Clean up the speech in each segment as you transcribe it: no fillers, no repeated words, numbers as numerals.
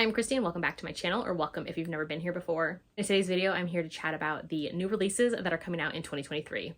I'm Christy and welcome back to my channel, or welcome if you've never been here before. In today's video, I'm here to chat about the new releases that are coming out in 2023.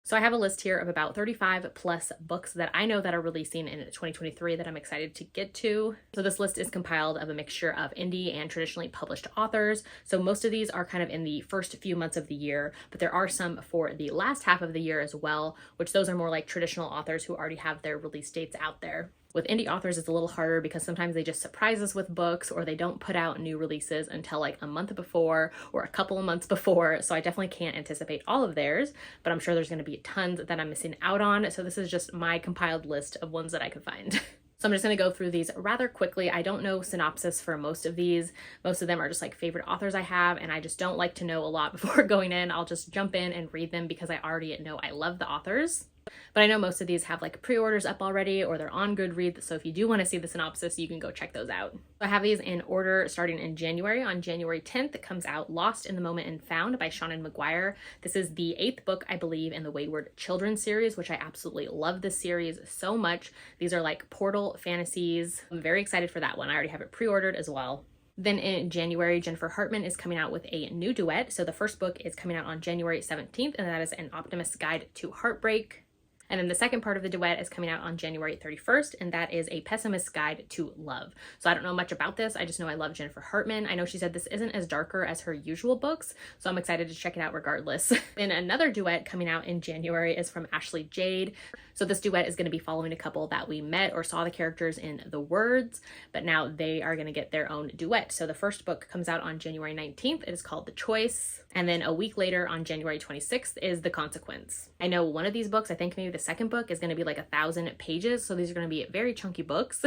So I have a list here of about 35 plus books that I know that are releasing in 2023 that I'm excited to get to. So this list is compiled of a mixture of indie and traditionally published authors. So most of these are kind of in the first few months of the year, but there are some for the last half of the year as well, which those are more like traditional authors who already have their release dates out there. With indie authors, it's a little harder because sometimes they just surprise us with books, or they don't put out new releases until like a month before or a couple of months before. So I definitely can't anticipate all of theirs, but I'm sure there's going to be tons that I'm missing out on. So this is just my compiled list of ones that I could find. So I'm just going to go through these rather quickly. I don't know synopsis for most of these. Most of them are just like favorite authors I have, and I just don't like to know a lot before going in. I'll just jump in and read them because I already know I love the authors. But I know most of these have like pre-orders up already, or they're on Goodreads, so if you do want to see the synopsis, you can go check those out. So I have these in order starting in January. On January 10th, it comes out Lost in the Moment and Found by Seanan McGuire. This is the 8th book, I believe, in the Wayward Children series, which I absolutely love this series so much. These are like portal fantasies. I'm very excited for that one. I already have it pre-ordered as well. Then in January, Jennifer Hartman is coming out with a new duet. So the first book is coming out on January 17th, and that is An Optimist's Guide to Heartbreak. And then the second part of the duet is coming out on January 31st, and that is A Pessimist's Guide to Love. So I don't know much about this. I just know I love Jennifer Hartman. I know she said this isn't as darker as her usual books, so I'm excited to check it out regardless. Then another duet coming out in January is from Ashley Jade. So this duet is going to be following a couple that we met or saw the characters in The Words, but now they are going to get their own duet. So the first book comes out on January 19th. It is called The Choice. And then a week later on January 26th is The Consequence. I know one of these books, I think maybe the second book, is going to be like 1,000 pages. So these are going to be very chunky books.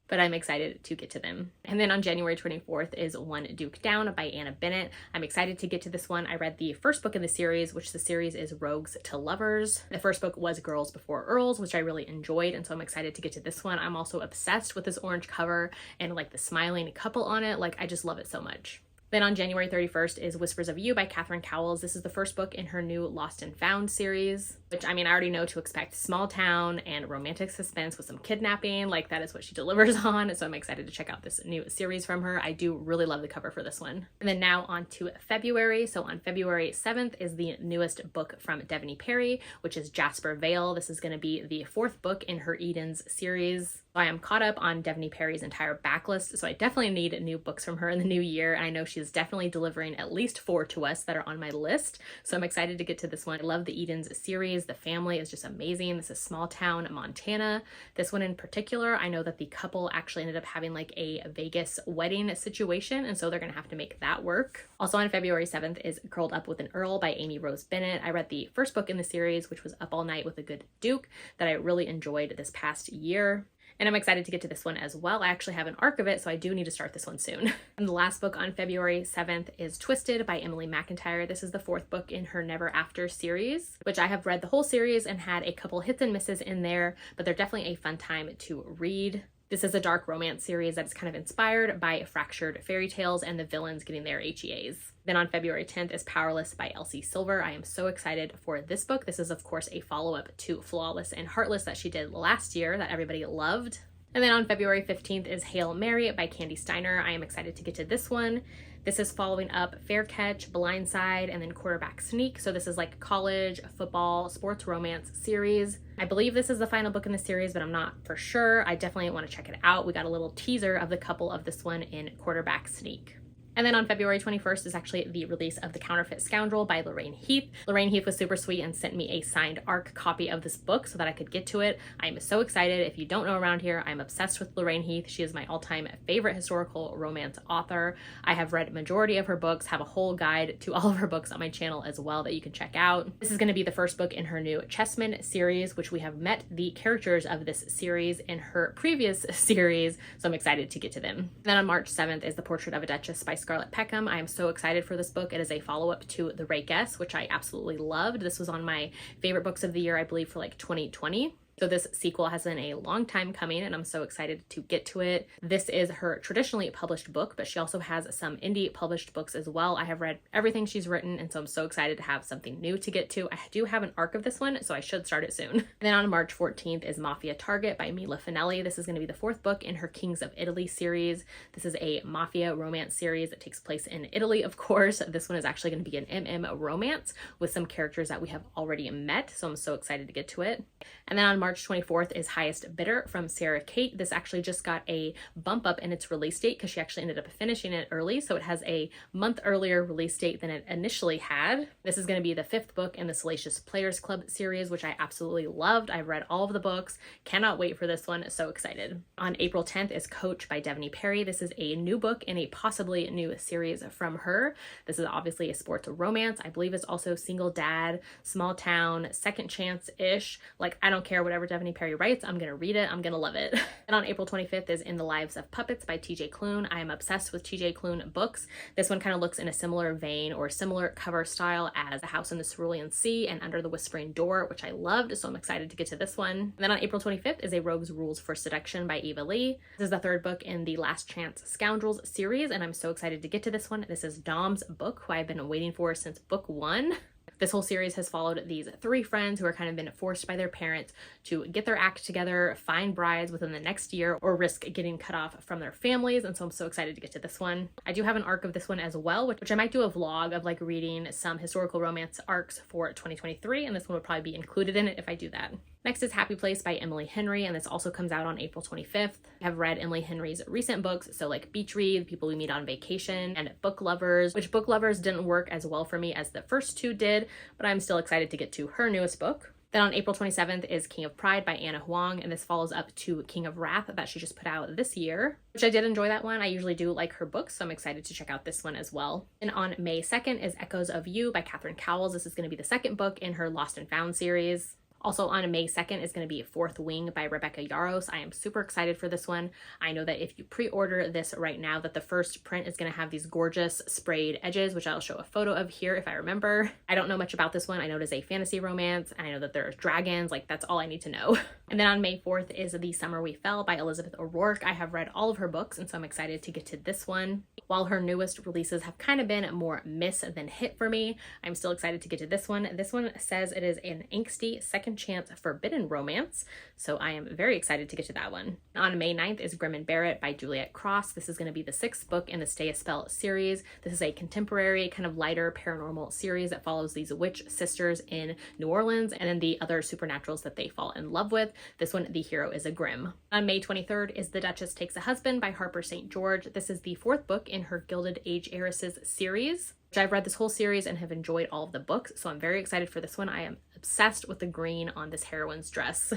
But I'm excited to get to them. And then on January 24th is One Duke Down by Anna Bennett. I'm excited to get to this one. I read the first book in the series, which the series is Rogues to Lovers. The first book was Girls Before Earls, which I really enjoyed, and so I'm excited to get to this one. I'm also obsessed with this orange cover and like the smiling couple on it. Like, I just love it so much. Then on January 31st is Whispers of You by Catherine Cowles. This is the first book in her new Lost and Found series, which, I mean, I already know to expect small town and romantic suspense with some kidnapping. Like, that is what she delivers on. So I'm excited to check out this new series from her. I do really love the cover for this one. And then now on to February. So on February 7th is the newest book from Devney Perry, which is Jasper Vale. This is going to be the 4th book in her Edens series. I am caught up on Devney Perry's entire backlist, so I definitely need new books from her in the new year. And I know she's definitely delivering at least 4 to us that are on my list, so I'm excited to get to this one. I love the Edens series. The family is just amazing. This is small town Montana. This one in particular, I know that the couple actually ended up having like a Vegas wedding situation, and so they're gonna have to make that work. Also on February 7th is Curled Up with an Earl by Amy Rose Bennett. I read the first book in the series, which was Up All Night with a Good Duke, that I really enjoyed this past year. And I'm excited to get to this one as well. I actually have an arc of it, so I do need to start this one soon. And the last book on February 7th is Twisted by Emily McIntyre. This is the 4th book in her Never After series, which I have read the whole series and had a couple hits and misses in there, but they're definitely a fun time to read. This is a dark romance series that is kind of inspired by fractured fairy tales and the villains getting their HEAs. Then on February 10th is Powerless by Elsie Silver. I am so excited for this book. This is, of course, a follow-up to Flawless and Heartless that she did last year that everybody loved. And then on February 15th is Hail Mary by Candy Steiner. I am excited to get to this one. This is following up Fair Catch, Blindside, and then Quarterback Sneak. So this is like college, football, sports romance series. I believe this is the final book in the series, but I'm not for sure. I definitely want to check it out. We got a little teaser of the couple of this one in Quarterback Sneak. And then on February 21st is actually the release of The Counterfeit Scoundrel by Lorraine Heath. Lorraine Heath was super sweet and sent me a signed ARC copy of this book so that I could get to it. I am so excited. If you don't know around here, I'm obsessed with Lorraine Heath. She is my all-time favorite historical romance author. I have read majority of her books, have a whole guide to all of her books on my channel as well that you can check out. This is going to be the first book in her new Chessmen series, which we have met the characters of this series in her previous series, so I'm excited to get to them. And then on March 7th is The Portrait of a Duchess by Scarlett Peckham. I am so excited for this book. It is a follow-up to The Rakess, which I absolutely loved. This was on my favorite books of the year, I believe, for like 2020. So this sequel has been a long time coming and I'm so excited to get to it. This is her traditionally published book, but she also has some indie published books as well. I have read everything she's written and so I'm so excited to have something new to get to. I do have an arc of this one, so I should start it soon. And then on March 14th is Mafia Target by Mila Finelli. This is going to be the 4th book in her Kings of Italy series. This is a mafia romance series that takes place in Italy, of course. This one is actually going to be an MM romance with some characters that we have already met, so I'm so excited to get to it. And then on March 24th is Highest Bidder from Sarah Kate. This actually just got a bump up in its release date because she actually ended up finishing it early, so it has a month earlier release date than it initially had. This is going to be the 5th book in the Salacious Players Club series, which I absolutely loved. I've read all of the books, cannot wait for this one, so excited. On April 10th is Coach by Devney Perry. This is a new book in a possibly new series from her. This is obviously a sports romance. I believe it's also single dad, small town, second chance-ish. Like, I don't care whatever Devney Perry writes, I'm gonna read it, I'm gonna love it. And on April 25th is In the Lives of Puppets by TJ Klune. I am obsessed with TJ Klune books. This one kind of looks in a similar vein or similar cover style as The House in the Cerulean Sea and Under the Whispering Door, which I loved, so I'm excited to get to this one. And then on April 25th is A Rogue's Rules for Seduction by Eva Lee. This is the 3rd book in the Last Chance Scoundrels series, and I'm so excited to get to this one. This is Dom's book, who I've been waiting for since book 1. This whole series has followed these 3 friends who are kind of been forced by their parents to get their act together, find brides within the next year, or risk getting cut off from their families, and so I'm so excited to get to this one. I do have an arc of this one as well, which I might do a vlog of, like, reading some historical romance arcs for 2023, and this one would probably be included in it if I do that. Next is Happy Place by Emily Henry, and this also comes out on April 25th. I have read Emily Henry's recent books, so like Beach Read, People We Meet on Vacation, and Book Lovers, which Book Lovers didn't work as well for me as the first 2 did, but I'm still excited to get to her newest book. Then on April 27th is King of Pride by Anna Huang, and this follows up to King of Wrath that she just put out this year, which I did enjoy that one. I usually do like her books, so I'm excited to check out this one as well. And on May 2nd is Echoes of You by Catherine Cowles. This is going to be the 2nd book in her Lost and Found series. Also on May 2nd is going to be Fourth Wing by Rebecca Yarros. I am super excited for this one. I know that if you pre-order this right now, that the first print is going to have these gorgeous sprayed edges, which I'll show a photo of here if I remember. I don't know much about this one. I know it is a fantasy romance, and I know that there's dragons. Like, that's all I need to know. And then on May 4th is The Summer We Fell by Elizabeth O'Rourke. I have read all of her books, and so I'm excited to get to this one. While her newest releases have kind of been more miss than hit for me, I'm still excited to get to this one. This one says it is an angsty second chance forbidden romance, so I am very excited to get to that one. On May 9th is Grim and Barrett by Juliet Cross. This is going to be the 6th book in the Stay a Spell series. This is a contemporary, kind of lighter paranormal series that follows these witch sisters in New Orleans and then the other supernaturals that they fall in love with. This one, the hero is a Grimm. On May 23rd is The Duchess Takes a Husband by Harper St. George. This is the 4th book in her Gilded Age Heiresses series, which I've read this whole series and have enjoyed all of the books, so I'm very excited for this one. I am obsessed with the green on this heroine's dress.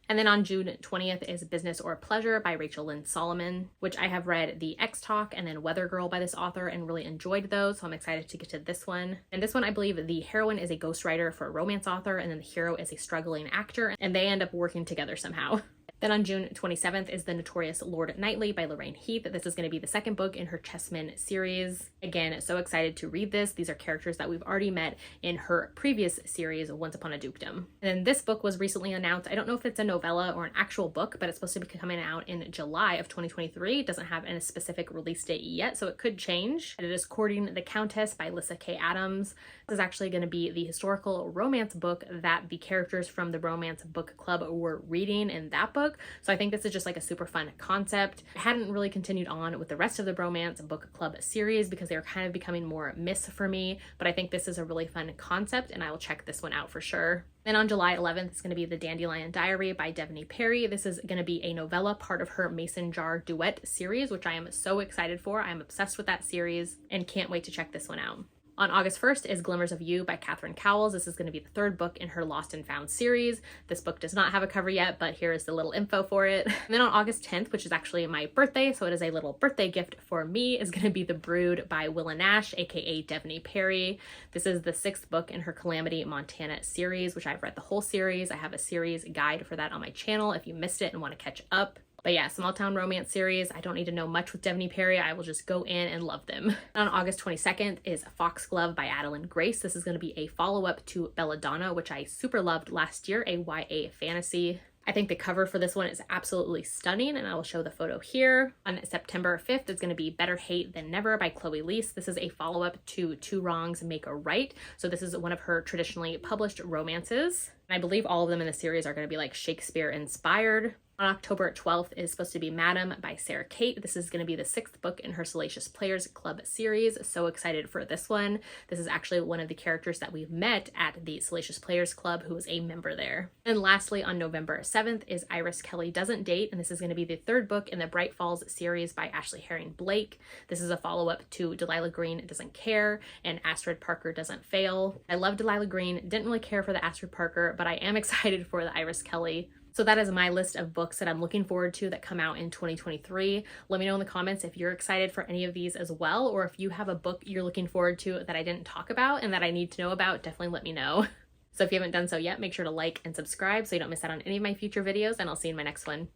And then on June 20th is Business or Pleasure by Rachel Lynn Solomon, which I have read the X-Talk and then Weather Girl by this author and really enjoyed those, so I'm excited to get to this one. And this one, I believe the heroine is a ghostwriter for a romance author and then the hero is a struggling actor, and they end up working together somehow. Then on June 27th is The Notorious Lord Knightley by Lorraine Heath. This is going to be the 2nd book in her Chessmen series. Again, so excited to read this. These are characters that we've already met in her previous series, Once Upon a Dukedom. And then this book was recently announced. I don't know if it's a novella or an actual book, but it's supposed to be coming out in July of 2023. It doesn't have any specific release date yet, so it could change. It is Courting the Countess by Lyssa K. Adams. This is actually going to be the historical romance book that the characters from the Romance Book Club were reading in that book. So I think this is just like a super fun concept. I hadn't really continued on with the rest of the Romance Book Club series because they were kind of becoming more miss for me, but I think this is a really fun concept and I will check this one out for sure. Then on July 11th, it's going to be The Dandelion Diary by Devney Perry. This is going to be a novella, part of her Mason Jar Duet series, which I am so excited for. I'm obsessed with that series and can't wait to check this one out. On August 1st is Glimmers of You by Catherine Cowles. This is going to be the 3rd book in her Lost and Found series. This book does not have a cover yet, but here is the little info for it. And then on August 10th, which is actually my birthday, so it is a little birthday gift for me, is going to be The Brood by Willa Nash, aka Devney Perry. This is the 6th book in her Calamity Montana series, which I've read the whole series. I have a series guide for that on my channel if you missed it and want to catch up. But yeah, small town romance series. I don't need to know much with Devney Perry. I will just go in and love them. On August 22nd is Foxglove by Adeline Grace. This is going to be a follow-up to Belladonna, which I super loved last year, a YA fantasy. I think the cover for this one is absolutely stunning, and I will show the photo here. On September 5th, it's going to be Better Hate Than Never by Chloe Leese. This is a follow-up to Two Wrongs Make a Right. So this is one of her traditionally published romances. And I believe all of them in the series are going to be like Shakespeare inspired. On October 12th is supposed to be Madam by Sarah Kate. This is going to be the 6th book in her Salacious Players Club series. So excited for this one. This is actually one of the characters that we've met at the Salacious Players Club who was a member there. And lastly, on November 7th is Iris Kelly Doesn't Date, and this is going to be the 3rd book in the Bright Falls series by Ashley Herring Blake. This is a follow-up to Delilah Green Doesn't Care and Astrid Parker Doesn't Fail. I love Delilah Green, didn't really care for the Astrid Parker, but I am excited for the Iris Kelly. So that is my list of books that I'm looking forward to that come out in 2023. Let me know in the comments if you're excited for any of these as well, or if you have a book you're looking forward to that I didn't talk about and that I need to know about, definitely let me know. So if you haven't done so yet, make sure to like and subscribe so you don't miss out on any of my future videos, and I'll see you in my next one.